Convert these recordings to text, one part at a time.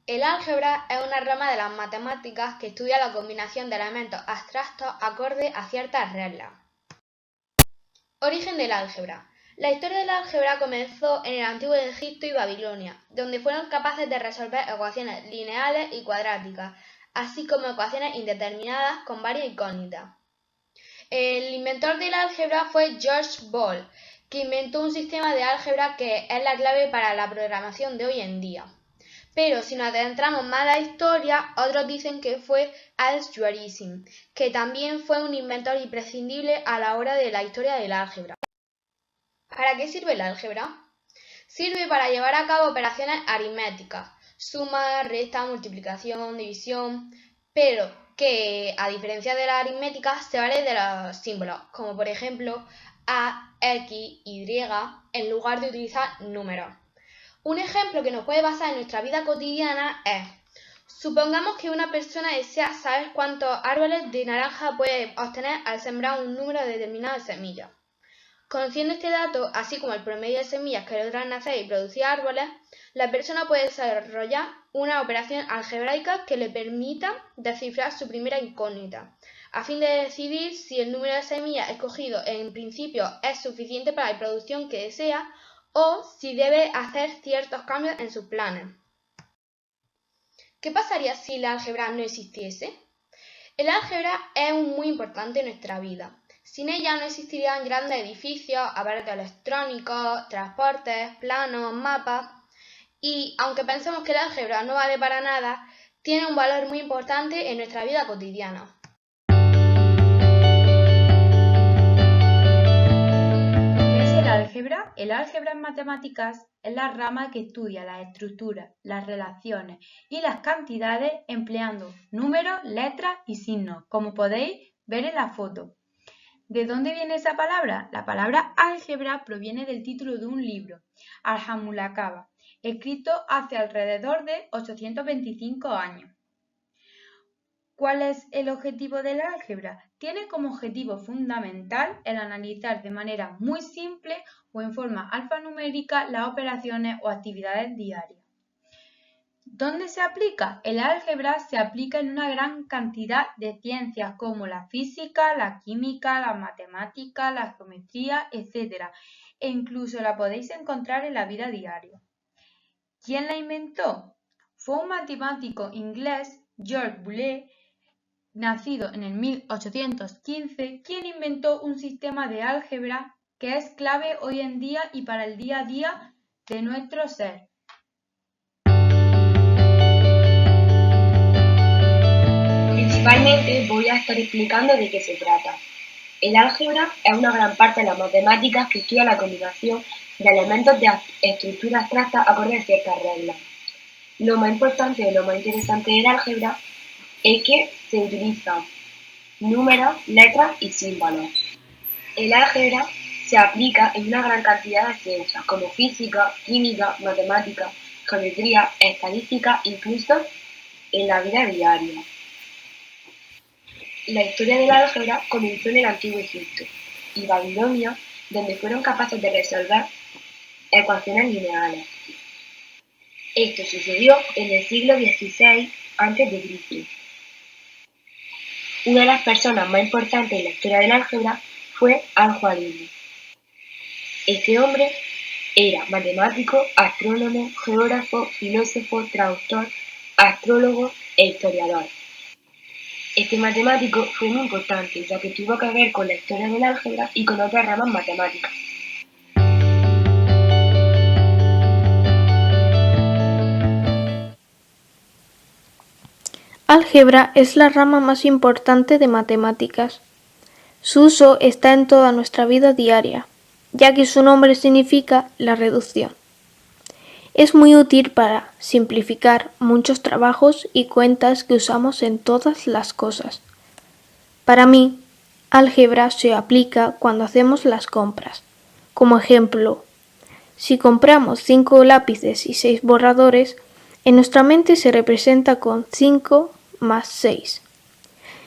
El álgebra es una rama de las matemáticas que estudia la combinación de elementos abstractos acorde a ciertas reglas. Origen del álgebra. La historia del álgebra comenzó en el antiguo Egipto y Babilonia, donde fueron capaces de resolver ecuaciones lineales y cuadráticas, así como ecuaciones indeterminadas con varias incógnitas. El inventor del álgebra fue George Boole, que inventó un sistema de álgebra que es la clave para la programación de hoy en día. Pero si nos adentramos más a la historia, otros dicen que fue Alf-Johannessen, que también fue un inventor imprescindible a la hora de la historia del álgebra. ¿Para qué sirve el álgebra? Sirve para llevar a cabo operaciones aritméticas, suma, resta, multiplicación, división, pero que, a diferencia de la aritmética, se vale de los símbolos, como por ejemplo A, X, Y, en lugar de utilizar números. Un ejemplo que nos puede pasar en nuestra vida cotidiana es: supongamos que una persona desea saber cuántos árboles de naranja puede obtener al sembrar un número determinado de semillas. Conociendo este dato, así como el promedio de semillas que logran nacer y producir árboles, la persona puede desarrollar una operación algebraica que le permita descifrar su primera incógnita, a fin de decidir si el número de semillas escogido en principio es suficiente para la producción que desea o si debe hacer ciertos cambios en sus planes. ¿Qué pasaría si la álgebra no existiese? El álgebra es muy importante en nuestra vida. Sin ella no existirían grandes edificios, aparatos electrónicos, transportes, planos, mapas. Y aunque pensemos que el álgebra no vale para nada, tiene un valor muy importante en nuestra vida cotidiana. El álgebra en matemáticas es la rama que estudia las estructuras, las relaciones y las cantidades empleando números, letras y signos, como podéis ver en la foto. ¿De dónde viene esa palabra? La palabra álgebra proviene del título de un libro, Al-Hammurabi, escrito hace alrededor de 825 años. ¿Cuál es el objetivo del álgebra? Tiene como objetivo fundamental el analizar de manera muy simple o en forma alfanumérica las operaciones o actividades diarias. ¿Dónde se aplica? El álgebra se aplica en una gran cantidad de ciencias como la física, la química, la matemática, la geometría, etc. E incluso la podéis encontrar en la vida diaria. ¿Quién la inventó? Fue un matemático inglés, George Boole, nacido en el 1815, quien inventó un sistema de álgebra que es clave hoy en día y para el día a día de nuestro ser. Principalmente voy a estar explicando de qué se trata. El álgebra es una gran parte de las matemáticas que estudia la combinación de elementos de estructura abstracta acorde a ciertas reglas. Lo más importante o lo más interesante del álgebra es que se utilizan números, letras y símbolos. El álgebra se aplica en una gran cantidad de ciencias como física, química, matemática, geometría, estadística, incluso en la vida diaria. La historia del álgebra comenzó en el antiguo Egipto y Babilonia, donde fueron capaces de resolver ecuaciones lineales. Esto sucedió en el siglo XVI a.C. Una de las personas más importantes en la historia del álgebra fue Al-Juarizmi. Este hombre era matemático, astrónomo, geógrafo, filósofo, traductor, astrólogo e historiador. Este matemático fue muy importante, ya que tuvo que ver con la historia del álgebra y con otras ramas matemáticas. Álgebra es la rama más importante de matemáticas. Su uso está en toda nuestra vida diaria, ya que su nombre significa la reducción. Es muy útil para simplificar muchos trabajos y cuentas que usamos en todas las cosas. Para mí, álgebra se aplica cuando hacemos las compras. Como ejemplo, si compramos 5 lápices y 6 borradores, en nuestra mente se representa con 5 más 6.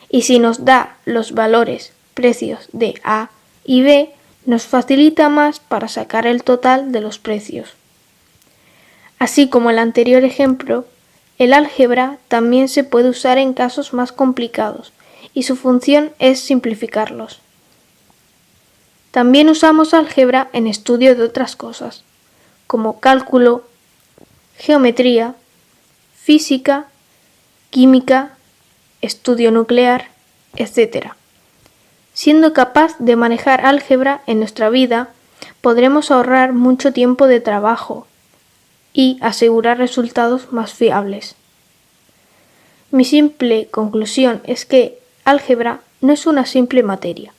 Y si nos da los valores, precios de A y B, nos facilita más para sacar el total de los precios. Así como el anterior ejemplo, El álgebra también se puede usar en casos más complicados y su función es simplificarlos. También usamos álgebra en estudio de otras cosas, como cálculo, geometría, física, química, estudio nuclear, etc. Siendo capaz de manejar álgebra en nuestra vida, podremos ahorrar mucho tiempo de trabajo y asegurar resultados más fiables. Mi simple conclusión es que álgebra no es una simple materia,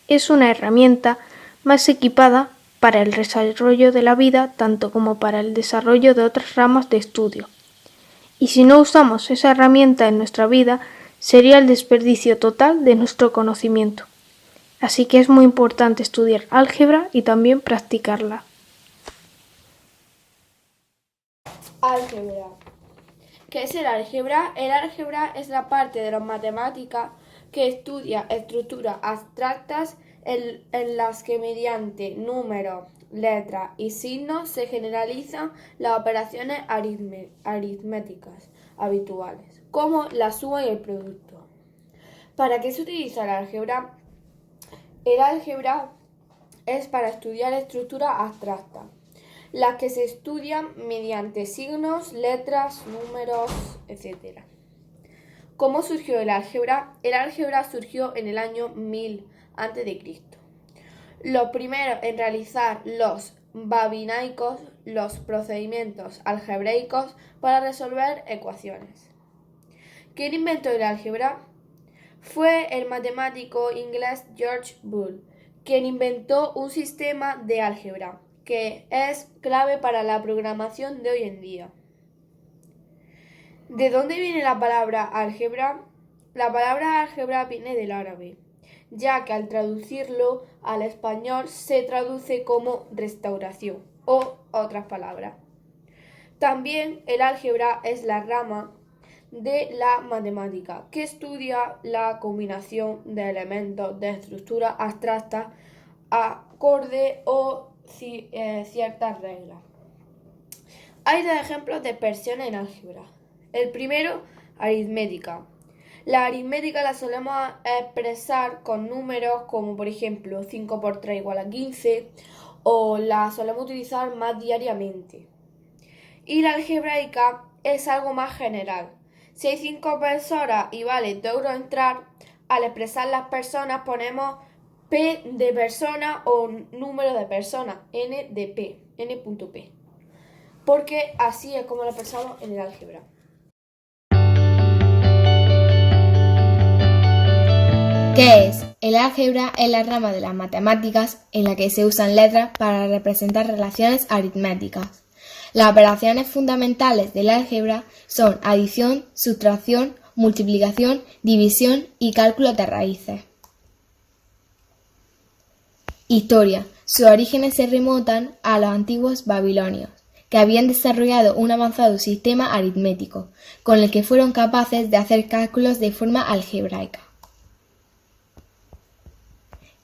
es una herramienta más equipada para el desarrollo de la vida tanto como para el desarrollo de otras ramas de estudio. Y si no usamos esa herramienta en nuestra vida, sería el desperdicio total de nuestro conocimiento. Así que es muy importante estudiar álgebra y también practicarla. Álgebra. ¿Qué es el álgebra? El álgebra es la parte de la matemática que estudia estructuras abstractas en las que mediante números, letras y signos se generalizan las operaciones aritméticas habituales, como la suma y el producto. ¿Para qué se utiliza el álgebra? El álgebra es para estudiar estructuras abstractas, las que se estudian mediante signos, letras, números, etc. ¿Cómo surgió el álgebra? El álgebra surgió en el año 1000 a.C. Los primeros en realizar los babilónicos los procedimientos algebraicos para resolver ecuaciones. ¿Quién inventó el álgebra? Fue el matemático inglés George Boole, quien inventó un sistema de álgebra que es clave para la programación de hoy en día. ¿De dónde viene la palabra álgebra? La palabra álgebra viene del árabe, ya que al traducirlo al español se traduce como restauración o otras palabras. También el álgebra es la rama de la matemática que estudia la combinación de elementos de estructura abstracta acorde o ciertas reglas. Hay dos ejemplos de expresiones en álgebra. El primero, aritmética. La aritmética la solemos expresar con números como por ejemplo 5 por 3 igual a 15 o la solemos utilizar más diariamente. Y la algebraica es algo más general. Si hay 5 personas y vale 2 euros entrar, al expresar las personas ponemos P de persona o número de personas, N de P, N.P. Porque así es como lo expresamos en el álgebra. ¿Qué es? El álgebra es la rama de las matemáticas en la que se usan letras para representar relaciones aritméticas. Las operaciones fundamentales del álgebra son adición, sustracción, multiplicación, división y cálculo de raíces. Historia. Sus orígenes se remontan a los antiguos babilonios, que habían desarrollado un avanzado sistema aritmético, con el que fueron capaces de hacer cálculos de forma algebraica.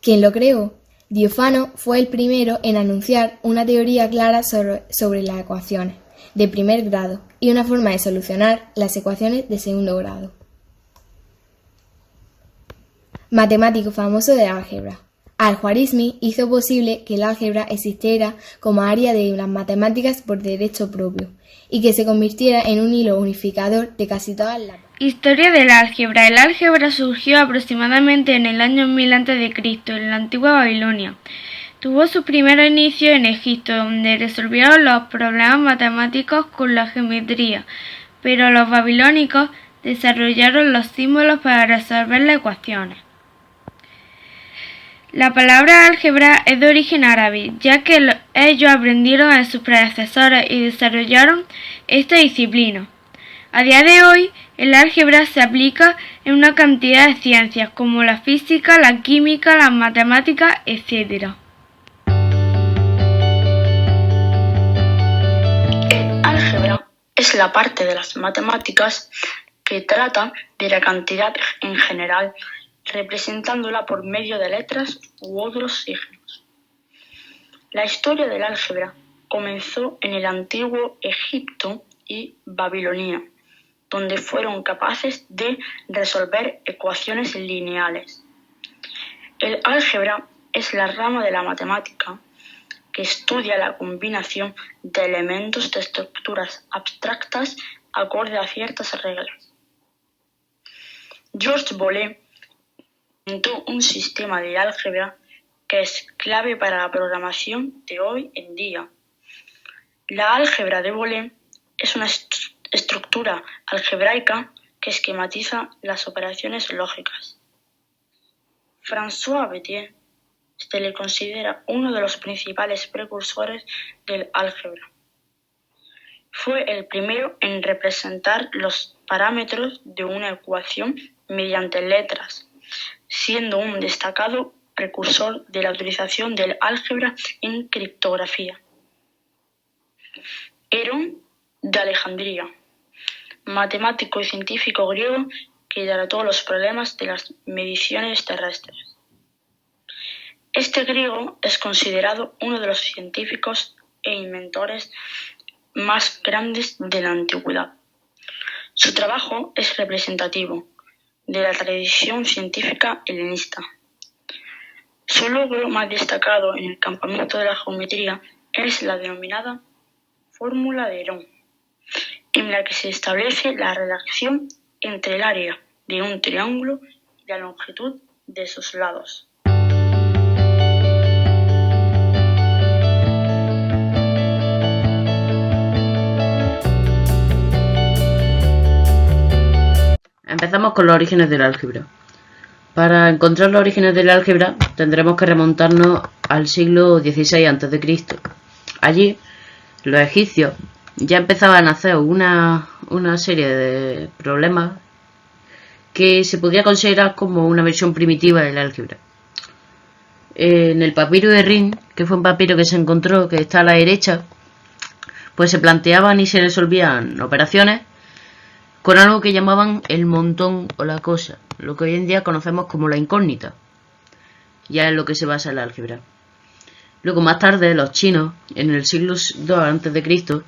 ¿Quién lo creó? Diófano fue el primero en anunciar una teoría clara sobre las ecuaciones de primer grado y una forma de solucionar las ecuaciones de segundo grado. Matemático famoso de álgebra. Al-Khwarizmi hizo posible que el álgebra existiera como área de las matemáticas por derecho propio y que se convirtiera en un hilo unificador de casi todas las... Historia del álgebra. El álgebra surgió aproximadamente en el año 1000 a.C. en la antigua Babilonia. Tuvo su primer inicio en Egipto, donde resolvieron los problemas matemáticos con la geometría, pero los babilónicos desarrollaron los símbolos para resolver las ecuaciones. La palabra álgebra es de origen árabe, ya que ellos aprendieron de sus predecesores y desarrollaron esta disciplina. A día de hoy, el álgebra se aplica en una cantidad de ciencias como la física, la química, las matemáticas, etc. El álgebra es la parte de las matemáticas que trata de la cantidad en general, representándola por medio de letras u otros signos. La historia del álgebra comenzó en el antiguo Egipto y Babilonia, donde fueron capaces de resolver ecuaciones lineales. El álgebra es la rama de la matemática que estudia la combinación de elementos de estructuras abstractas acorde a ciertas reglas. Georges Boole inventó un sistema de álgebra que es clave para la programación de hoy en día. La álgebra de Boole es una estructura algebraica que esquematiza las operaciones lógicas. François Bettier se le considera uno de los principales precursores del álgebra. Fue el primero en representar los parámetros de una ecuación mediante letras, siendo un destacado precursor de la utilización del álgebra en criptografía. Herón de Alejandría, matemático y científico griego que trató los problemas de las mediciones terrestres. Este griego es considerado uno de los científicos e inventores más grandes de la antigüedad. Su trabajo es representativo de la tradición científica helenista. Su logro más destacado en el campamento de la geometría es la denominada fórmula de Herón, en la que se establece la relación entre el área de un triángulo y la longitud de sus lados. Empezamos con los orígenes del álgebra. Para encontrar los orígenes del álgebra tendremos que remontarnos al siglo XVI a.C. Allí, los egipcios ya empezaban a hacer una serie de problemas que se podía considerar como una versión primitiva del álgebra. En el papiro de Rin, que fue un papiro que se encontró, que está a la derecha, pues se planteaban y se resolvían operaciones con algo que llamaban el montón o la cosa, lo que hoy en día conocemos como la incógnita. Ya es lo que se basa el álgebra. Luego más tarde los chinos, en el siglo II a.C.,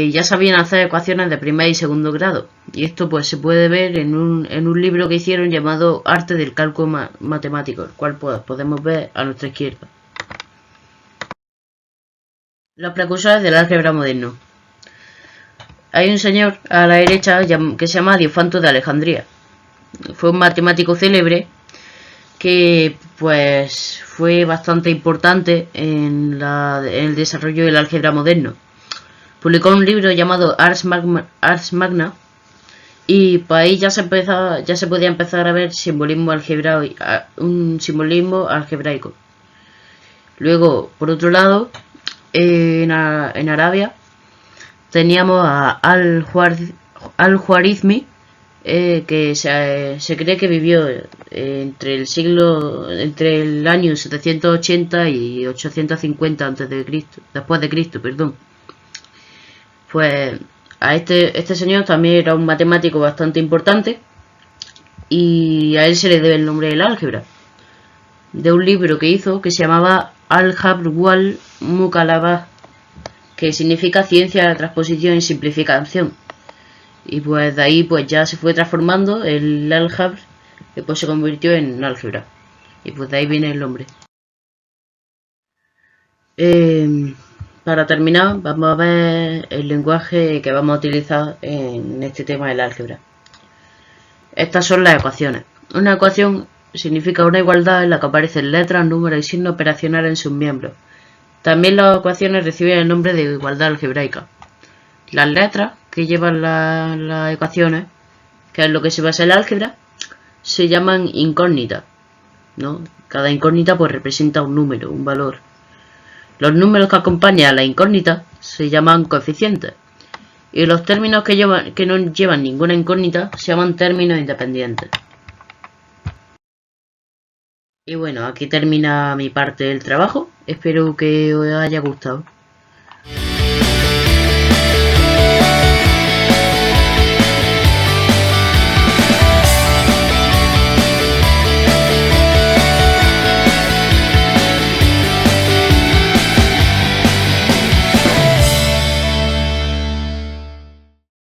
ya sabían hacer ecuaciones de primer y segundo grado. Y esto pues se puede ver en un libro que hicieron llamado Arte del Cálculo Matemático, el cual pues, podemos ver a nuestra izquierda. Los precursores del álgebra moderno. Hay un señor a la derecha que se llama Diofanto de Alejandría. Fue un matemático célebre que pues fue bastante importante en el desarrollo del álgebra moderno. Publicó un libro llamado Ars Magna y pues ahí ya se podía empezar a ver un simbolismo algebraico. Luego, por otro lado, en Arabia teníamos a Al-Khwarizmi, que se cree que vivió entre el año 780 y 850 después de Cristo. Pues a este señor también era un matemático bastante importante y a él se le debe el nombre del álgebra, de un libro que hizo que se llamaba Al-Jabr wal Muqalabah, que significa ciencia de la transposición y simplificación. Y pues de ahí pues ya se fue transformando el álgebra, que pues se convirtió en álgebra. Y pues de ahí viene el nombre. Para terminar, vamos a ver el lenguaje que vamos a utilizar en este tema del álgebra. Estas son las ecuaciones. Una ecuación significa una igualdad en la que aparecen letras, números y signos operacionales en sus miembros. También las ecuaciones reciben el nombre de igualdad algebraica. Las letras que llevan las ecuaciones, que es lo que se basa en el álgebra, se llaman incógnitas, ¿no? Cada incógnita pues representa un número, un valor. Los números que acompañan a la incógnita se llaman coeficientes. Y los términos que no llevan ninguna incógnita se llaman términos independientes. Y bueno, aquí termina mi parte del trabajo. Espero que os haya gustado.